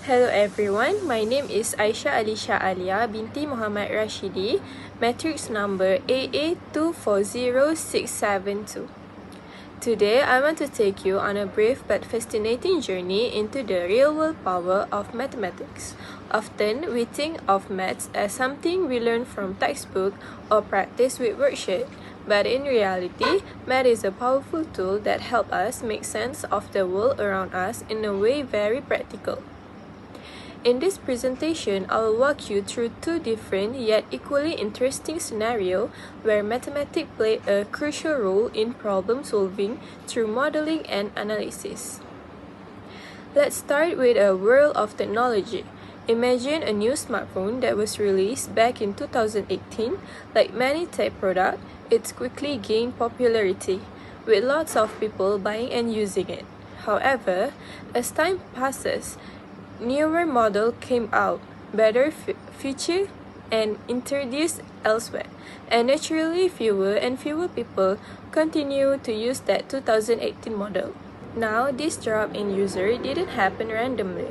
Hello everyone, my name is Aisyah Alisha Alia binti Muhammad Rashidi, matrix number AA240672. Today, I want to take you on a brief but fascinating journey into the real-world power of mathematics. Often, we think of maths as something we learn from textbook or practice with worksheet. But in reality, math is a powerful tool that helps us make sense of the world around us in a way very practical. In this presentation, I'll walk you through two different yet equally interesting scenarios where mathematics play a crucial role in problem solving through modeling and analysis. Let's start with a world of technology. Imagine a new smartphone that was released back in 2018. Like many tech products, it's quickly gained popularity, with lots of people buying and using it. However, as time passes, newer model came out, better feature and introduced elsewhere, and naturally fewer and fewer people continue to use that 2018 model. Now, this drop in user didn't happen randomly.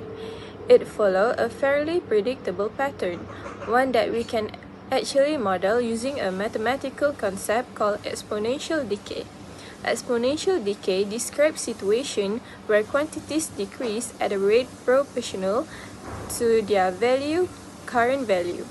It followed a fairly predictable pattern, one that we can actually model using a mathematical concept called exponential decay. Exponential decay describes situations where quantities decrease at a rate proportional to their current value.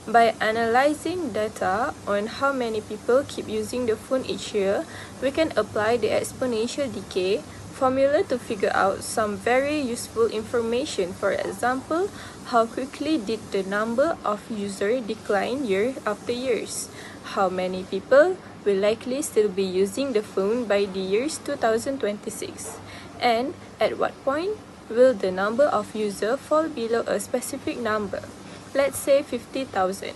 By analyzing data on how many people keep using the phone each year, we can apply the exponential decay formula to figure out some very useful information. For example, how quickly did the number of users decline year after year? How many people will likely still be using the phone by the year 2026? And at what point will the number of users fall below a specific number? Let's say 50,000.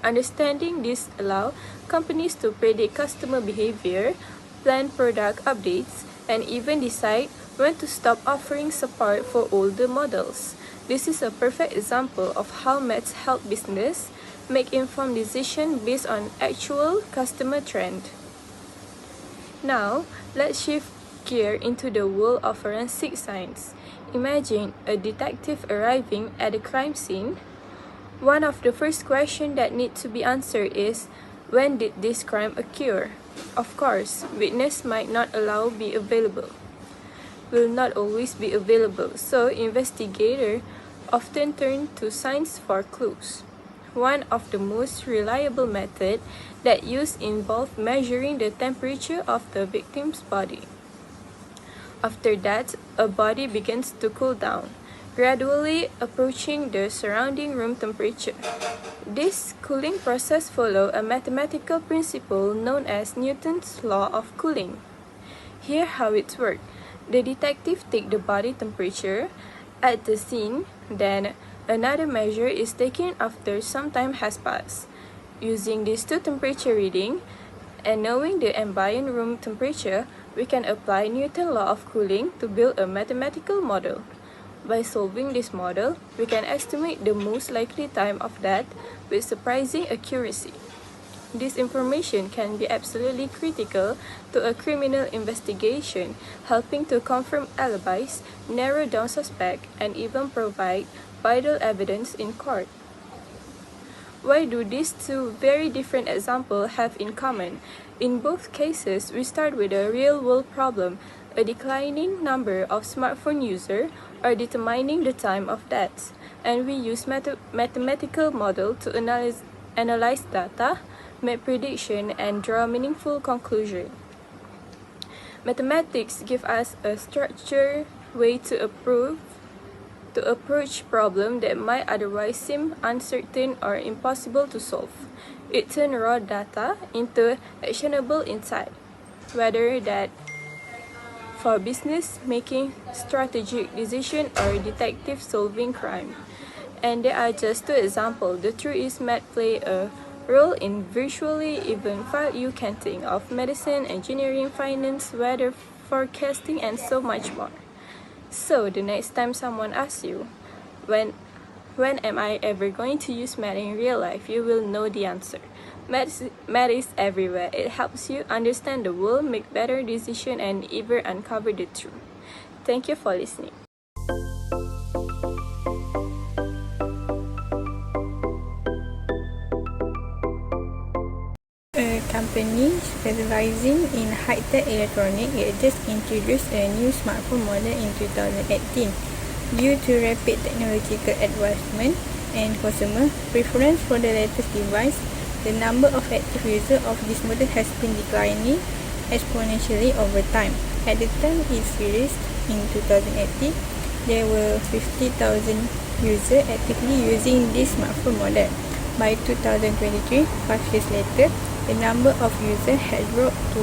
Understanding this allows companies to predict customer behavior, plan product updates, and even decide when to stop offering support for older models. This is a perfect example of how maths help business make informed decisions based on actual customer trend. Now, let's shift gear into the world of forensic science. Imagine a detective arriving at a crime scene. One of the first questions that need to be answered is, when did this crime occur? Of course, witness might not will not always be available, so investigators often turn to science for clues. One of the most reliable methods that involves measuring the temperature of the victim's body. After that, a body begins to cool down, gradually approaching the surrounding room temperature. This cooling process follows a mathematical principle known as Newton's law of cooling. Here how it works. The detective takes the body temperature at the scene, then another measure is taken after some time has passed. Using these two temperature readings and knowing the ambient room temperature, we can apply Newton's law of cooling to build a mathematical model. By solving this model, we can estimate the most likely time of death with surprising accuracy. This information can be absolutely critical to a criminal investigation, helping to confirm alibis, narrow down suspects, and even provide vital evidence in court. What do these two very different examples have in common? In both cases, we start with a real-world problem, a declining number of smartphone users, or determining the time of death, and we use mathematical model to analyze data, make prediction, and draw meaningful conclusion. Mathematics give us a structured way to approach problems that might otherwise seem uncertain or impossible to solve. It turns raw data into actionable insight, whether that for business making, strategic decision, or detective solving crime. And there are just two examples. The truth is math play a role in virtually even field you can think of: medicine, engineering, finance, weather forecasting, and so much more. So the next time someone asks you, when am I ever going to use math in real life, you will know the answer. Math is everywhere. It helps you understand the world, make better decisions, and even uncover the truth. Thank you for listening. A company specializing in high-tech electronics just introduced a new smartphone model in 2018. Due to rapid technological advancement and consumer preference for the latest device, the number of active users of this model has been declining exponentially over time. At the time it's released in 2018, there were 50,000 users actively using this smartphone model. By 2023, 5 years later, the number of users had dropped to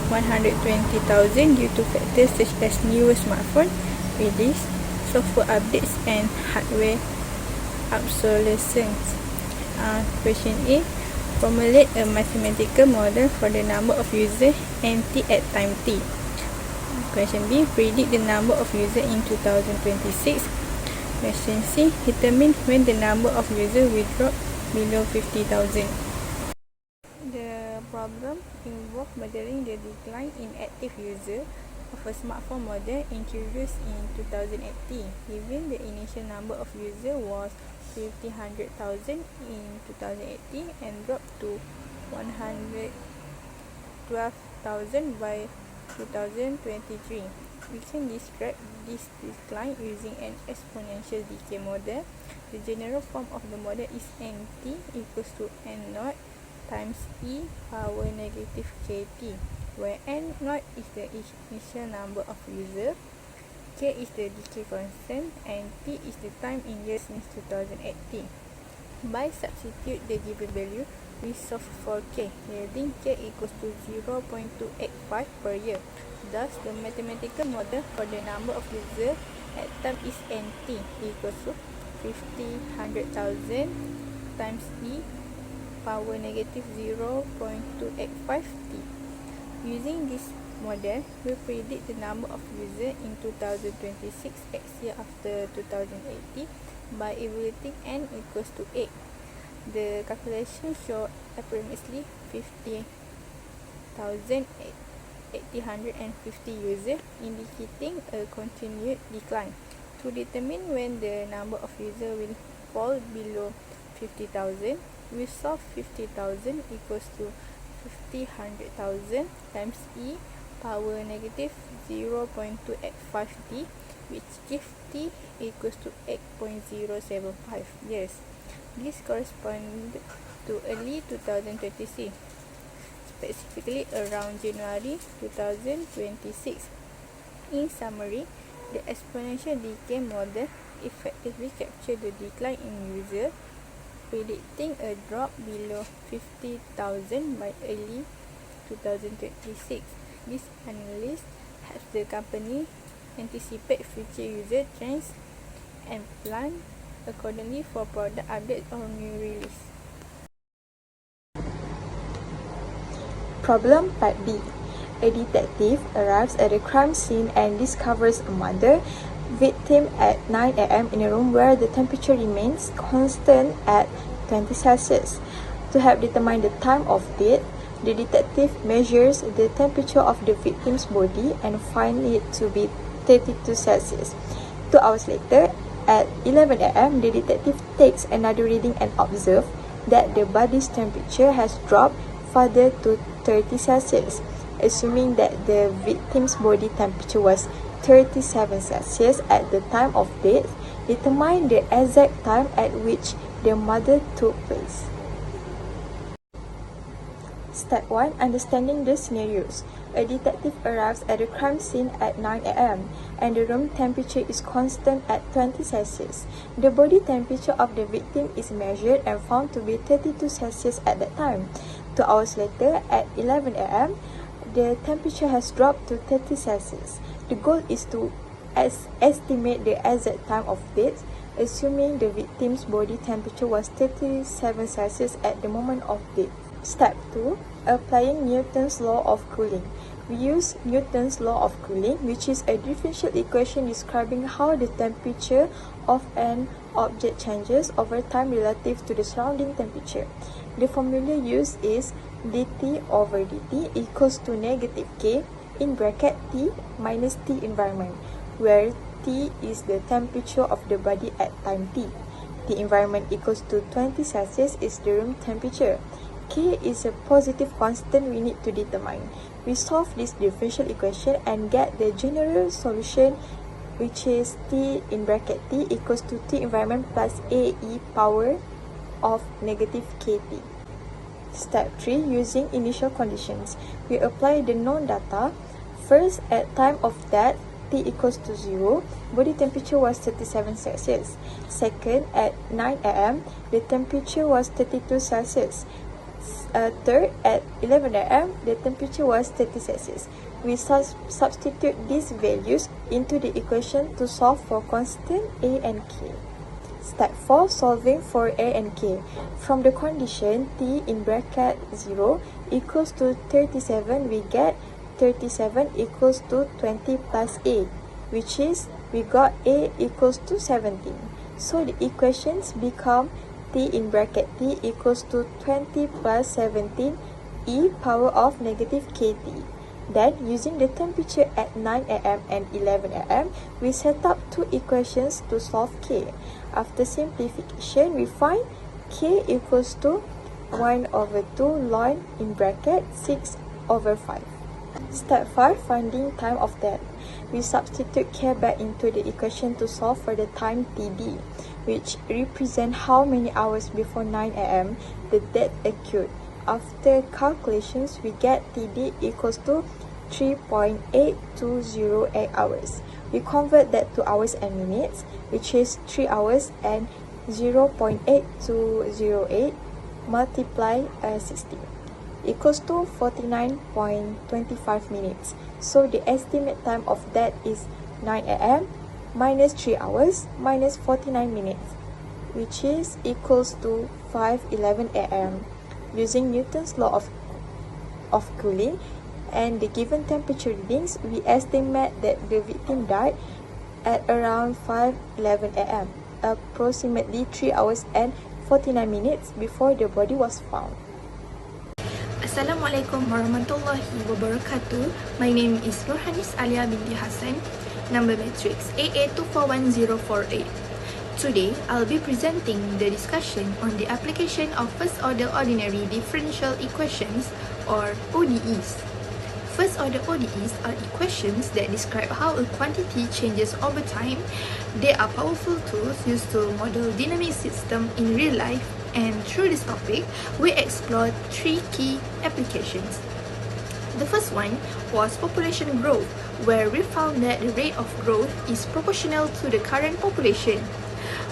120,000 due to factors such as newer smartphone release, software updates, and hardware obsolescence. Question A. Formulate a mathematical model for the number of users NT at time t. Question B. Predict the number of users in 2026. Question C. Determine when the number of users will drop below 50,000. The problem involves modeling the decline in active users of a smartphone model introduced in 2018, given the initial number of users was 100,000 in 2018 and dropped to 112,000 by 2023. We can describe this decline using an exponential decay model. The general form of the model is NT equals to N0 times e power negative kt, where N0 is the initial number of users, k is the decay constant, and t is the time in years since 2018. By substitute the given value, we solve for k, yielding k equals to 0.285 per year. Thus, the mathematical model for the number of users at time is NT equals to 100,000 times e power negative 0.285t. Using this model, we predict the number of users in 2026 X year after 2080 by evaluating n equals to 8. The calculation shows approximately 50,850 users, indicating a continued decline. To determine when the number of users will fall below 50,000, we solve 50,000 equals to 100,000 times e power negative 0.285t, which gives t equals to 8.075 years. This corresponds to early 2026, specifically around January 2026. In summary, the exponential decay model effectively captures the decline in users, predicting a drop below 50,000 by early 2026. This analysis helps the company anticipate future user trends and plan accordingly for product updates or new release. Problem Part B. A detective arrives at a crime scene and discovers a murder victim at 9 a.m. in a room where the temperature remains constant at 20 Celsius. To help determine the time of death, the detective measures the temperature of the victim's body and finds it to be 32 Celsius. 2 hours later, at 11 a.m., the detective takes another reading and observes that the body's temperature has dropped further to 30 Celsius. Assuming that the victim's body temperature was 37 Celsius at the time of death, determine the exact time at which the murder took place. Step 1. Understanding the scenarios. A detective arrives at a crime scene at 9 a.m. and the room temperature is constant at 20 Celsius. The body temperature of the victim is measured and found to be 32 Celsius at that time. 2 hours later, at 11 a.m., the temperature has dropped to 30 Celsius. The goal is to estimate the exact time of death, assuming the victim's body temperature was 37 Celsius at the moment of death. Step 2. Applying Newton's law of cooling. We use Newton's law of cooling, which is a differential equation describing how the temperature of an object changes over time relative to the surrounding temperature. The formula used is dt over dt equals to negative k in bracket T minus T environment, where T is the temperature of the body at time T. The environment equals to 20 Celsius is the room temperature. K is a positive constant we need to determine. We solve this differential equation and get the general solution, which is T in bracket T equals to T environment plus AE power of negative KT. Step 3, using initial conditions. We apply the known data. First, at time of death, T equals to 0, body temperature was 37 Celsius. Second, at 9 am, the temperature was 32 Celsius. Third, at 11 am, the temperature was 30 Celsius. We substitute these values into the equation to solve for constant A and K. Step 4, solving for A and K. From the condition T in bracket 0 equals to 37, we get 37 equals to 20 plus A, which is we got A equals to 17. So the equations become T in bracket T equals to 20 plus 17 E power of negative KT. Then, using the temperature at 9 am and 11 am, we set up two equations to solve K. After simplification, we find K equals to 1 over 2 ln in bracket 6 over 5. Step 5, finding time of death. We substitute K back into the equation to solve for the time TD, which represent how many hours before 9 am the death occurred. After calculations, we get TD equals to 3.8208 hours. We convert that to hours and minutes, which is 3 hours and 0.8208 multiply 60 equals to 49.25 minutes. So the estimate time of that is 9 am minus 3 hours minus 49 minutes, which is equals to 5:11 am. Using Newton's law of cooling and the given temperature readings, we estimate that the victim died at around 5:11 am, approximately 3 hours and 49 minutes before the body was found. Assalamualaikum warahmatullahi wabarakatuh. My name is Nurhanis Alia binti Hassan, number matrix AA241048. Today, I'll be presenting the discussion on the application of first-order ordinary differential equations, or ODEs. First-order ODEs are equations that describe how a quantity changes over time. They are powerful tools used to model dynamic systems in real life, and through this topic, we explored three key applications. The first one was population growth, where we found that the rate of growth is proportional to the current population.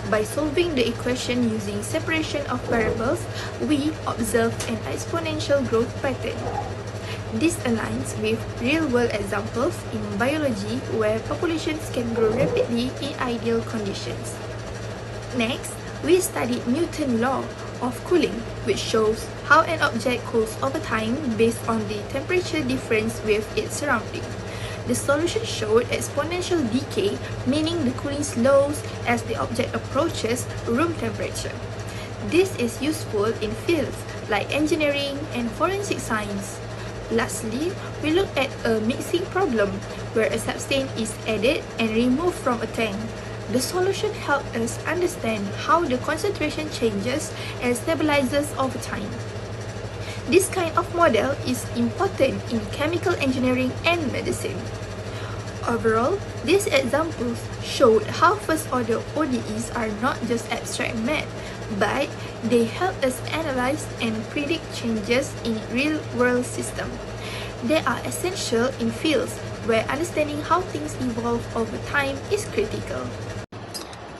By solving the equation using separation of variables, we observed an exponential growth pattern. This aligns with real-world examples in biology where populations can grow rapidly in ideal conditions. Next, we studied Newton's law of cooling, which shows how an object cools over time based on the temperature difference with its surrounding. The solution showed exponential decay, meaning the cooling slows as the object approaches room temperature. This is useful in fields like engineering and forensic science. Lastly, we looked at a mixing problem where a substance is added and removed from a tank. The solution helped us understand how the concentration changes and stabilizes over time. This kind of model is important in chemical engineering and medicine. Overall, these examples showed how first-order ODEs are not just abstract math, but they help us analyze and predict changes in real-world systems. They are essential in fields where understanding how things evolve over time is critical.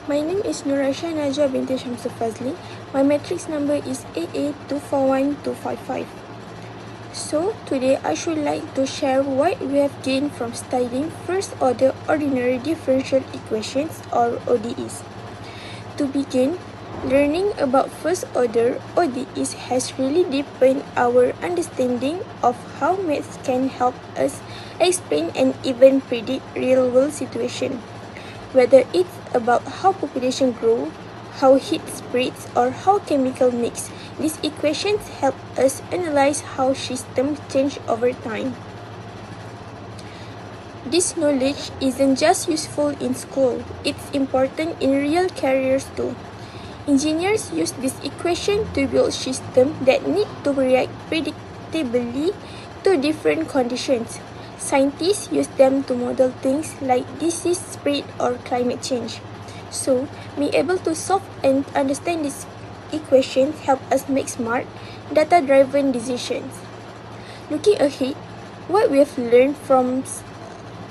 My name is Nurasha Najwa binti Shamsul Fazli. My matrix number is AA241255. So, today I should like to share what we have gained from studying first-order ordinary differential equations, or ODEs. To begin, learning about first-order ODEs has really deepened our understanding of how maths can help us explain and even predict real-world situations. Whether it's about how population grow, how heat spreads, or how chemical mix, these equations help us analyze how systems change over time. This knowledge isn't just useful in school, it's important in real careers too. Engineers use this equation to build systems that need to react predictably to different conditions. Scientists use them to model things like disease spread or climate change. So, being able to solve and understand this equation help us make smart, data-driven decisions. Looking ahead, what we have learned from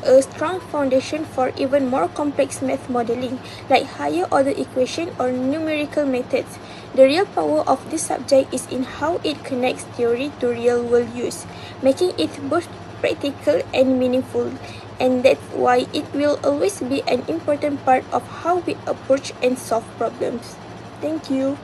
a strong foundation for even more complex math modeling, like higher order equation or numerical methods. The real power of this subject is in how it connects theory to real world use, making it both practical and meaningful, and that's why it will always be an important part of how we approach and solve problems. Thank you.